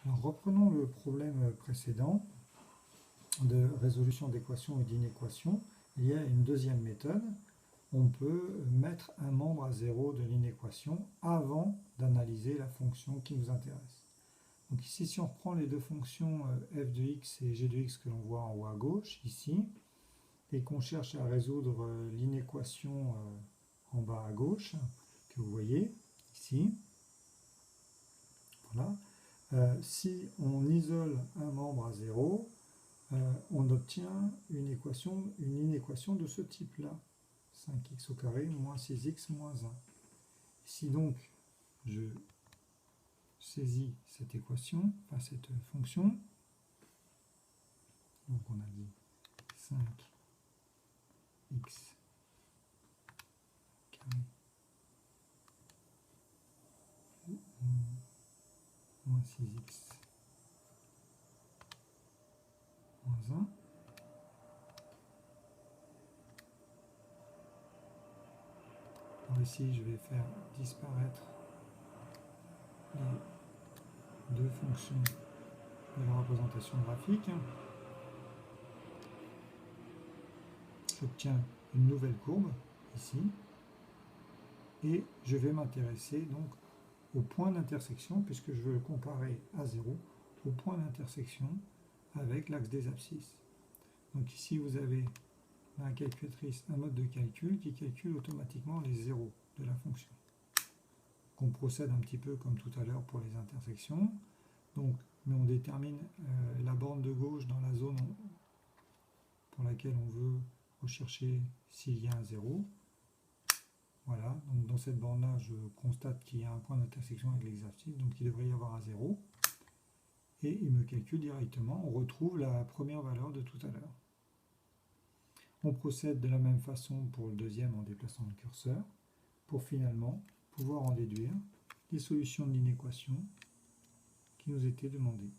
Alors reprenons le problème précédent de résolution d'équations et d'inéquations. Il y a une deuxième méthode. On peut mettre un membre à zéro de l'inéquation avant d'analyser la fonction qui nous intéresse. Donc ici, si on reprend les deux fonctions f de x et g de x que l'on voit en haut à gauche, ici, et qu'on cherche à résoudre l'inéquation en bas à gauche, que vous voyez ici, voilà. Si on isole un membre à 0, on obtient une inéquation de ce type-là. 5x au carré moins 6x moins 1. Si donc je saisis cette équation, enfin cette fonction, donc on a dit 5x carré moins 6x moins 1. Alors ici, je vais faire disparaître les deux fonctions de la représentation graphique. J'obtiens une nouvelle courbe ici et je vais m'intéresser donc au point d'intersection, puisque je veux le comparer à 0, au point d'intersection avec l'axe des abscisses. Donc ici vous avez dans la calculatrice un mode de calcul qui calcule automatiquement les zéros de la fonction. Donc on procède un petit peu comme tout à l'heure pour les intersections, donc, mais on détermine la borne de gauche dans la zone pour laquelle on veut rechercher s'il y a un zéro. Voilà, donc dans cette borne-là, je constate qu'il y a un point d'intersection avec les abscisses, donc il devrait y avoir un 0. Et il me calcule directement, on retrouve la première valeur de tout à l'heure. On procède de la même façon pour le deuxième en déplaçant le curseur, pour finalement pouvoir en déduire les solutions de l'inéquation qui nous étaient demandées.